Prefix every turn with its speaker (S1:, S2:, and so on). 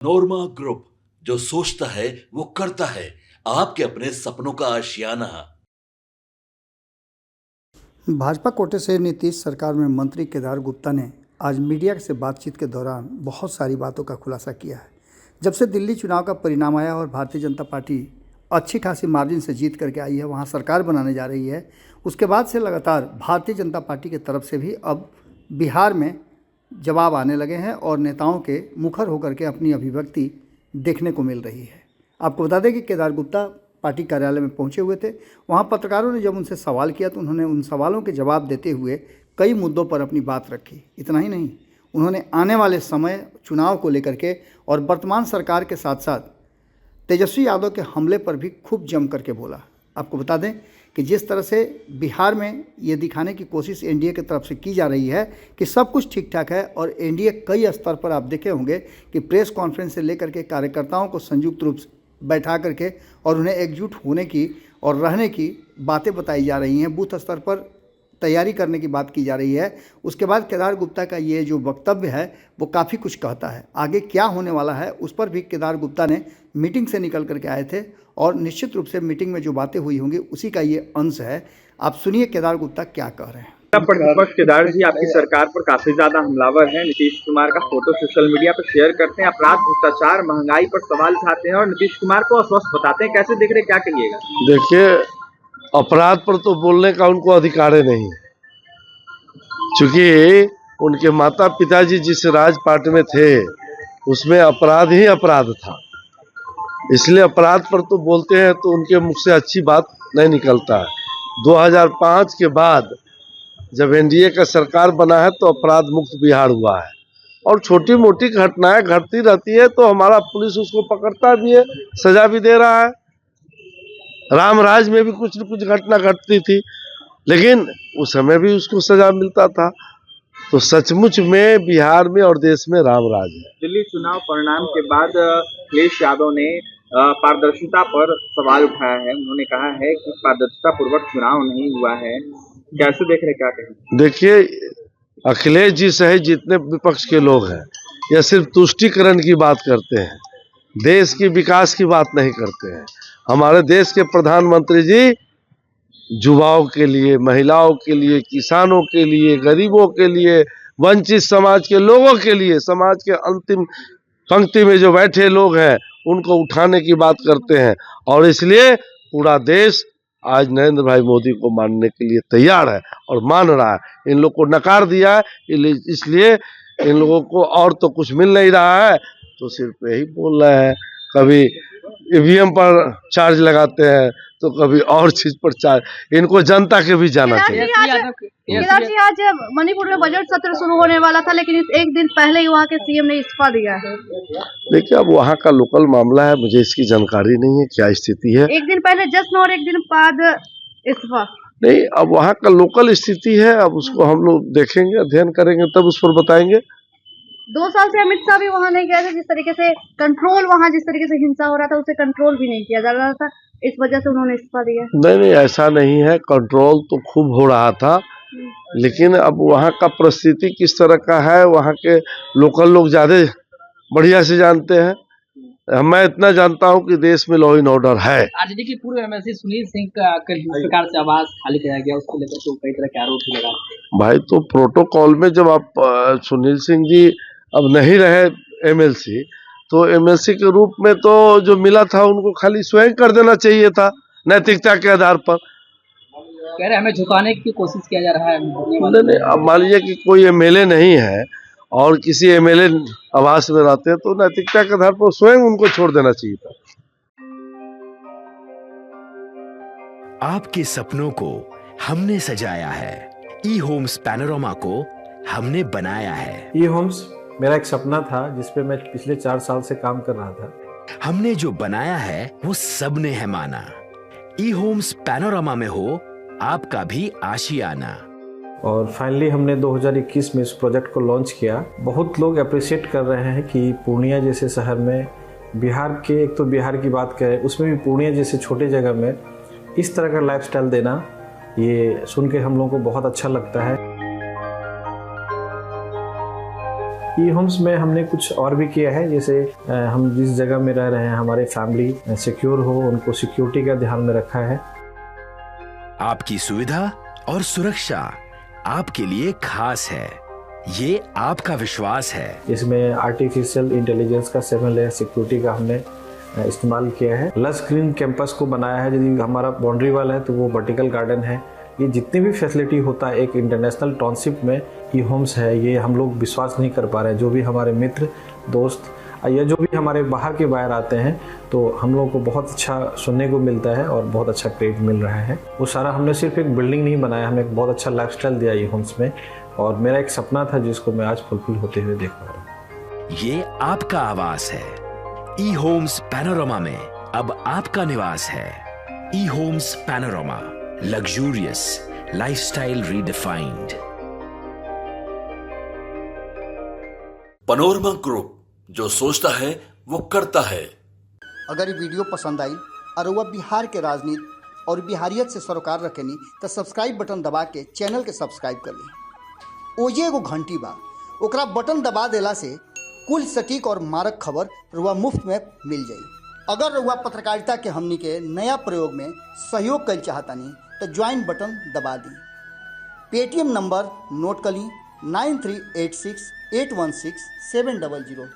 S1: नोरमा group, जो सोचता है वो करता है। आपके अपने सपनों का आशियाना।
S2: भाजपा कोटे से नीतीश सरकार में मंत्री केदार गुप्ता ने आज मीडिया से बातचीत के दौरान बहुत सारी बातों का खुलासा किया है। जब से दिल्ली चुनाव का परिणाम आया और भारतीय जनता पार्टी अच्छी खासी मार्जिन से जीत करके आई है, वहाँ सरकार बनाने जा रही है, उसके बाद से लगातार भारतीय जनता पार्टी की तरफ से भी अब बिहार में जवाब आने लगे हैं और नेताओं के मुखर होकर के अपनी अभिव्यक्ति देखने को मिल रही है। आपको बता दें कि केदार गुप्ता पार्टी कार्यालय में पहुंचे हुए थे। वहां पत्रकारों ने जब उनसे सवाल किया तो उन्होंने उन सवालों के जवाब देते हुए कई मुद्दों पर अपनी बात रखी। इतना ही नहीं, उन्होंने आने वाले समय चुनाव को लेकर के और वर्तमान सरकार के साथ साथ तेजस्वी यादव के हमले पर भी खूब जम करके बोला। आपको बता दें कि जिस तरह से बिहार में ये दिखाने की कोशिश एनडीए की तरफ से की जा रही है कि सब कुछ ठीक ठाक है, और एनडीए कई स्तर पर आप देखे होंगे कि प्रेस कॉन्फ्रेंस से लेकर के कार्यकर्ताओं को संयुक्त रूप से बैठा करके और उन्हें एकजुट होने की और रहने की बातें बताई जा रही हैं, बूथ स्तर पर तैयारी करने की बात की जा रही है। उसके बाद केदार गुप्ता का ये जो वक्तव्य है वो काफ़ी कुछ कहता है। आगे क्या होने वाला है उस पर भी केदार गुप्ता ने मीटिंग से निकल करके आए थे, और निश्चित रूप से मीटिंग में जो बातें हुई होंगी उसी का ये अंश है। आप सुनिए केदार गुप्ता क्या कह रहे हैं।
S3: प्रतिपक्ष केदार जी आपकी सरकार पर काफी ज्यादा हमलावर हैं। नीतीश कुमार का फोटो सोशल मीडिया पर शेयर करते हैं, अपराध, भ्रष्टाचार, महंगाई पर सवाल उठाते हैं और नीतीश कुमार को अस्वस्थ बताते हैं। कैसे देख रहे, क्या कहिएगा?
S4: देखिए, अपराध पर तो बोलने का उनको अधिकार ही नहीं, क्योंकि उनके माता पिताजी जिस राज पार्टी में थे उसमें अपराध ही अपराध था। इसलिए अपराध पर तो बोलते हैं तो उनके मुख से अच्छी बात नहीं निकलता है। 2005 के बाद जब एनडीए का सरकार बना है तो अपराध मुक्त बिहार हुआ है, और छोटी मोटी घटनाएं घटती रहती है तो हमारा पुलिस उसको पकड़ता भी है, सजा भी दे रहा है। रामराज में भी कुछ न कुछ घटना घटती थी, लेकिन उस समय भी उसको सजा मिलता था। तो सचमुच में बिहार में और देश में रामराज है।
S3: दिल्ली चुनाव परिणाम के बाद अखिलेश यादव ने पारदर्शिता पर सवाल उठाया है। उन्होंने कहा है कि पारदर्शिता पूर्वक चुनाव नहीं हुआ है। कैसे देख रहे, क्या कहें?
S4: देखिए, अखिलेश जी सहित जितने विपक्ष के लोग हैं यह सिर्फ तुष्टीकरण की बात करते हैं, देश की विकास की बात नहीं करते हैं। हमारे देश के प्रधानमंत्री जी युवाओं के लिए, महिलाओं के लिए, किसानों के लिए, गरीबों के लिए, वंचित समाज के लोगों के लिए, समाज के अंतिम पंक्ति में जो बैठे लोग हैं उनको उठाने की बात करते हैं। और इसलिए पूरा देश आज नरेंद्र भाई मोदी को मानने के लिए तैयार है और मान रहा है। इन लोग को नकार दिया है, इसलिए इन लोगों को और तो कुछ मिल नहीं रहा है, तो सिर्फ यही बोल रहे हैं। कभी ईवीएम पर चार्ज लगाते हैं तो कभी और चीज पर चार्ज। इनको जनता के भी जाना चाहिए।
S5: केदार जी, आज मणिपुर में बजट सत्र शुरू होने वाला था, लेकिन एक दिन पहले ही वहाँ के सीएम ने इस्तीफा दिया है।
S4: देखिए, अब वहाँ का लोकल मामला है, मुझे इसकी जानकारी नहीं है क्या स्थिति है।
S5: एक दिन पहले जश्न और एक दिन बाद इस्तीफा
S4: नहीं, अब वहाँ का लोकल स्थिति है, अब उसको हम लोग देखेंगे, अध्ययन करेंगे, तब उस पर बताएंगे।
S5: 2 साल से अमित शाह भी वहाँ नहीं गए थे। जिस तरीके से कंट्रोल, वहाँ जिस तरीके से हिंसा हो रहा था उसे कंट्रोल भी नहीं किया जा रहा था, इस वजह से उन्होंने इस्तीफा दिया।
S4: नहीं, ऐसा नहीं है, कंट्रोल तो खूब हो रहा था, लेकिन अब वहाँ का परिस्थिति किस तरह का है वहाँ के लोकल लोग ज्यादा बढ़िया से जानते हैं। मैं इतना जानता हूँ कि देश में लॉ एंड ऑर्डर है।
S6: आरजेडी के पूर्व एमएलसी सुनील सिंह का जिस प्रकार से आवाज खाली कराया गया, उसको लेकर तो कई तरह के आरोप लगा।
S4: भाई, तो प्रोटोकॉल में जब आप सुनील सिंह जी अब नहीं रहे एमएलसी, तो एमएलसी के रूप में तो जो मिला था उनको खाली स्वयं कर देना चाहिए था, नैतिकता के आधार पर।
S6: कह रहे हमें झुकाने की कोशिश किया जा रहा है।
S4: नहीं, अब मान लीजिए कि कोई एमएलए नहीं है और किसी एमएलए आवास में रहते हैं तो नैतिकता के आधार पर स्वयं उनको छोड़ देना चाहिए था।
S7: आपके सपनों को हमने सजाया है, ई होम्स पैनोरामा को हमने बनाया है।
S8: ई होम्स मेरा एक सपना था जिस पे मैं पिछले 4 साल से काम कर रहा था।
S7: हमने जो बनाया है वो सबने है माना। ई होम्स पैनोरामा में हो आपका भी आशियाना।
S8: और फाइनली हमने 2021 में इस प्रोजेक्ट को लॉन्च किया। बहुत लोग अप्रिशिएट कर रहे हैं कि पूर्णिया जैसे शहर में, बिहार के, एक तो बिहार की बात करें उसमें भी पूर्णिया जैसे छोटे जगह में इस तरह का लाइफस्टाइल देना, ये सुन के हम लोगों को बहुत अच्छा लगता है। ई होम्स में हमने कुछ और भी किया है, जैसे हम जिस जगह में रह रहे हैं हमारे फैमिली सिक्योर हो, उनको सिक्योरिटी का ध्यान में रखा है।
S7: आपकी सुविधा और सुरक्षा आपके लिए खास है, ये आपका विश्वास है।
S8: इसमें आर्टिफिशियल इंटेलिजेंस का 7 लेयर सिक्योरिटी का हमने इस्तेमाल किया है। लस ग्रीन कैंपस को बनाया है, यदि हमारा बाउंड्री वाल है तो वो वर्टिकल गार्डन है। ये जितनी भी फैसिलिटी होता है एक इंटरनेशनल टाउनशिप में ई होम्स है, ये हम लोग विश्वास नहीं कर पा रहे हैं। जो भी हमारे मित्र दोस्त या जो भी हमारे बाहर के बाहर आते हैं तो हम लोगों को बहुत अच्छा सुनने को मिलता है और बहुत अच्छा क्रेडिट मिल रहा है। वो सारा हमने सिर्फ एक बिल्डिंग नहीं बनाया, हमें एक बहुत अच्छा लाइफस्टाइल दिया ई होम्स में, और मेरा एक सपना था जिसको मैं आज फुलफिल होते हुए देख पा रहा हूँ।
S7: ये आपका आवास है। ई होम्स पैनोरामा में अब आपका निवास है। E homes panorama, luxurious lifestyle redefined.
S1: Panorama group, जो सोचता है वो करता है।
S2: अगर ये वीडियो पसंद आई और वह बिहार के राजनीति और बिहारियत से सरोकार रखेनी तो सब्सक्राइब बटन दबा के चैनल के सब्सक्राइब कर ली। ओजे एगो घंटी बा, ओकरा बटन दबा देला से कुल सटीक और मारक खबर रुआ मुफ्त में मिल जाई। अगर रुआ पत्रकारिता के हमनी के नया प्रयोग में सहयोग कर चाहतानी तो ज्वाइन बटन दबा दी। पेटीएम नंबर नोट कर ली 9386 816 700।